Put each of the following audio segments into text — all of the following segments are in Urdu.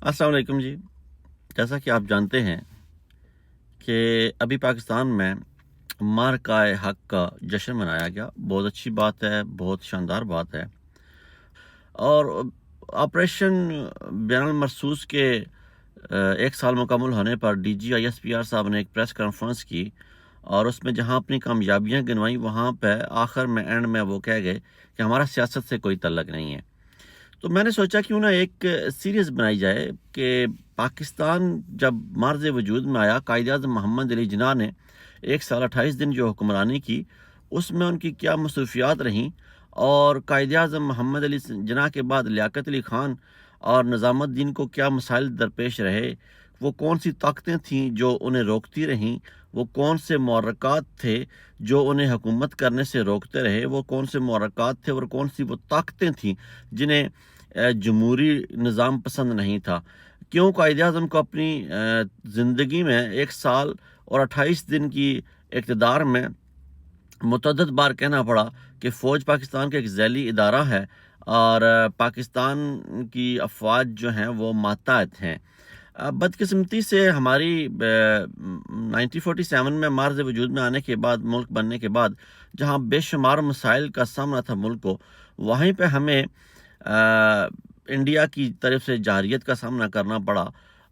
السلام علیکم جی۔ جیسا کہ آپ جانتے ہیں کہ ابھی پاکستان میں مارکہ حق کا جشن منایا گیا۔ بہت اچھی بات ہے، بہت شاندار بات ہے۔ اور آپریشن بین المرصوص کے 1 سال مکمل ہونے پر D G I S P R صاحب نے ایک پریس کانفرنس کی، اور اس میں جہاں اپنی کامیابیاں گنوائیں وہاں پہ آخر میں اینڈ میں وہ کہہ گئے کہ ہمارا سیاست سے کوئی تعلق نہیں ہے۔ تو میں نے سوچا کیوں نہ ایک سیریز بنائی جائے کہ پاکستان جب مارز وجود میں آیا، قائد اعظم محمد علی جناح نے 1 سال 28 دن جو حکمرانی کی، اس میں ان کی کیا مصروفیات رہیں، اور قائد اعظم محمد علی جناح کے بعد لیاقت علی خان اور نظام الدین کو کیا مسائل درپیش رہے، وہ کون سی طاقتیں تھیں جو انہیں روکتی رہیں، وہ کون سے محرکات تھے جو انہیں حکومت کرنے سے روکتے رہے، وہ کون سے محرکات تھے اور کون سی وہ طاقتیں تھیں جنہیں جمہوری نظام پسند نہیں تھا۔ کیوں قائد اعظم کو اپنی زندگی میں 1 سال اور 28 دن کی اقتدار میں متعدد بار کہنا پڑا کہ فوج پاکستان کا ایک ذیلی ادارہ ہے اور پاکستان کی افواج جو ہیں وہ ماتحت ہیں۔ بدقسمتی سے ہماری 1947 میں مارز وجود میں آنے کے بعد، ملک بننے کے بعد، جہاں بے شمار مسائل کا سامنا تھا ملک کو، وہیں پہ ہمیں انڈیا کی طرف سے جارحیت کا سامنا کرنا پڑا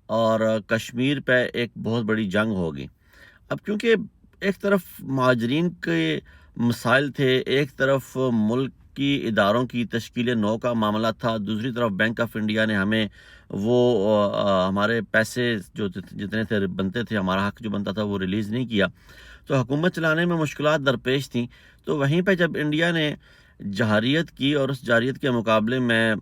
اور کشمیر پہ ایک بہت بڑی جنگ ہوگی۔ اب کیونکہ ایک طرف مہاجرین کے مسائل تھے، ایک طرف ملک کی اداروں کی تشکیل نو کا معاملہ تھا، دوسری طرف بینک آف انڈیا نے ہمیں وہ ہمارے پیسے جو جتنے تھے بنتے تھے، ہمارا حق جو بنتا تھا وہ ریلیز نہیں کیا، تو حکومت چلانے میں مشکلات درپیش تھیں۔ تو وہیں پہ جب انڈیا نے جارحیت کی اور اس جارحیت کے مقابلے میں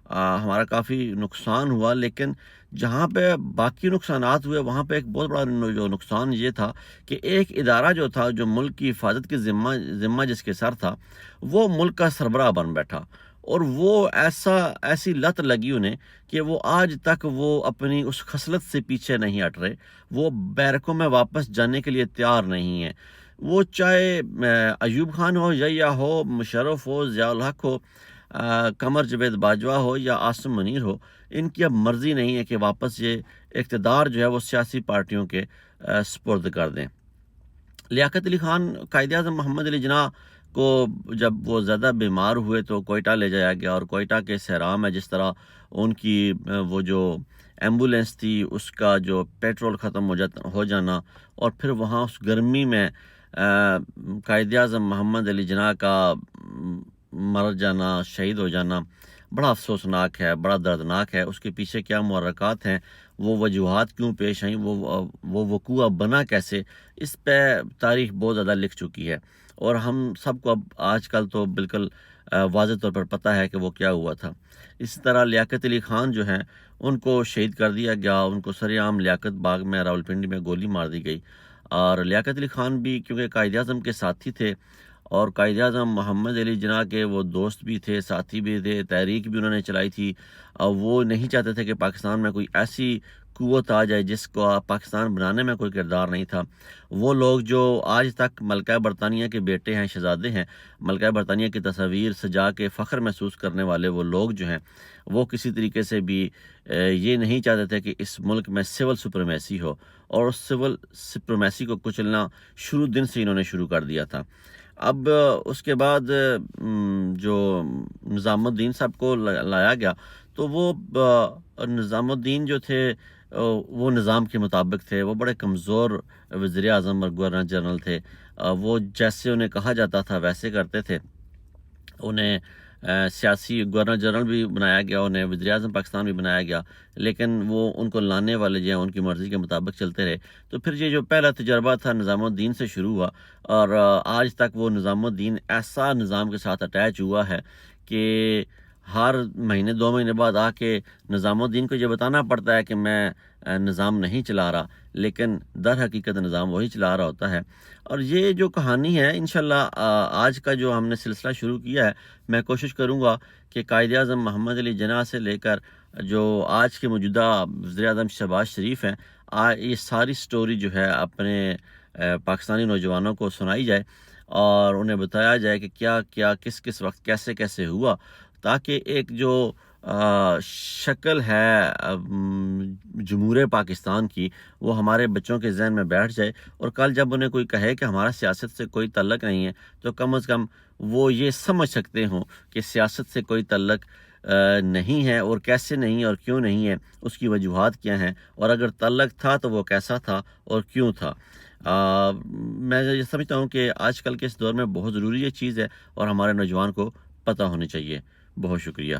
ہمارا کافی نقصان ہوا، لیکن جہاں پہ باقی نقصانات ہوئے وہاں پہ ایک بہت بڑا جو نقصان یہ تھا کہ ایک ادارہ جو تھا، جو ملک کی حفاظت کی ذمہ جس کے سر تھا، وہ ملک کا سربراہ بن بیٹھا، اور وہ ایسی لت لگی انہیں کہ وہ آج تک وہ اپنی اس خصلت سے پیچھے نہیں ہٹ رہے، وہ بیرکوں میں واپس جانے کے لیے تیار نہیں ہیں۔ وہ چاہے ایوب خان ہو، یا ہو مشرف ہو، ضیاء الحق ہو، قمر جاوید باجوہ ہو یا عاصم منیر ہو، ان کی اب مرضی نہیں ہے کہ واپس یہ اقتدار جو ہے وہ سیاسی پارٹیوں کے سپرد کر دیں۔ لیاقت علی خان، قائد اعظم محمد علی جناح کو جب وہ زیادہ بیمار ہوئے تو کوئٹہ لے جایا گیا، اور کوئٹہ کے سحرام ہے جس طرح ان کی وہ جو ایمبولینس تھی اس کا جو پیٹرول ختم ہو جانا، اور پھر وہاں اس گرمی میں قائد اعظم محمد علی جناح کا مر جانا، شہید ہو جانا، بڑا افسوسناک ہے، بڑا دردناک ہے۔ اس کے پیچھے کیا محرکات ہیں، وہ وجوہات کیوں پیش آئیں، وہ وقوع بنا کیسے، اس پہ تاریخ بہت زیادہ لکھ چکی ہے، اور ہم سب کو اب آج کل تو بالکل واضح طور پر پتہ ہے کہ وہ کیا ہوا تھا۔ اسی طرح لیاقت علی خان جو ہیں ان کو شہید کر دیا گیا، ان کو سر عام لیاقت باغ میں راولپنڈی میں گولی مار دی گئی، اور لیاقت علی خان بھی کیونکہ قائد اعظم کے ساتھی تھے، اور قائد اعظم محمد علی جناح کے وہ دوست بھی تھے، ساتھی بھی تھے، تحریک بھی انہوں نے چلائی تھی، اور وہ نہیں چاہتے تھے کہ پاکستان میں کوئی ایسی قوت آ جائے جس کو پاکستان بنانے میں کوئی کردار نہیں تھا۔ وہ لوگ جو آج تک ملکہ برطانیہ کے بیٹے ہیں، شہزادے ہیں، ملکہ برطانیہ کی تصاویر سجا کے فخر محسوس کرنے والے وہ لوگ جو ہیں، وہ کسی طریقے سے بھی یہ نہیں چاہتے تھے کہ اس ملک میں سول سپریمیسی ہو، اور اس سول سپریمیسی کو کچلنا شروع دن سے انہوں نے شروع کر دیا تھا۔ اب اس کے بعد جو نظام الدین صاحب کو لایا گیا، تو وہ نظام الدین جو تھے وہ نظام کے مطابق تھے، وہ بڑے کمزور وزیر اعظم اور گورنر جنرل تھے، وہ جیسے انہیں کہا جاتا تھا ویسے کرتے تھے۔ انہیں سیاسی گورنر جنرل بھی بنایا گیا، انہیں وزیر اعظم پاکستان بھی بنایا گیا، لیکن وہ ان کو لانے والے جو ہیں ان کی مرضی کے مطابق چلتے رہے۔ تو پھر یہ جو پہلا تجربہ تھا نظام الدین سے شروع ہوا، اور آج تک وہ نظام الدین ایسا نظام کے ساتھ اٹیچ ہوا ہے کہ ہر مہینے 2 مہینے بعد آ کے نظام الدین کو یہ بتانا پڑتا ہے کہ میں نظام نہیں چلا رہا، لیکن در حقیقت نظام وہی چلا رہا ہوتا ہے۔ اور یہ جو کہانی ہے، انشاءاللہ آج کا جو ہم نے سلسلہ شروع کیا ہے، میں کوشش کروں گا کہ قائد اعظم محمد علی جناح سے لے کر جو آج کے موجودہ وزیر اعظم شہباز شریف ہیں، یہ ساری سٹوری جو ہے اپنے پاکستانی نوجوانوں کو سنائی جائے، اور انہیں بتایا جائے کہ کیا کیا کس کس وقت کیسے کیسے ہوا، تاکہ ایک جو شکل ہے جمہوریہ پاکستان کی، وہ ہمارے بچوں کے ذہن میں بیٹھ جائے، اور کل جب انہیں کوئی کہے کہ ہمارا سیاست سے کوئی تعلق نہیں ہے، تو کم از کم وہ یہ سمجھ سکتے ہوں کہ سیاست سے کوئی تعلق نہیں ہے، اور کیسے نہیں اور کیوں نہیں ہے، اس کی وجوہات کیا ہیں، اور اگر تعلق تھا تو وہ کیسا تھا اور کیوں تھا۔ میں یہ سمجھتا ہوں کہ آج کل کے اس دور میں بہت ضروری یہ چیز ہے، اور ہمارے نوجوان کو پتہ ہونی چاہیے۔ بہت شکریہ۔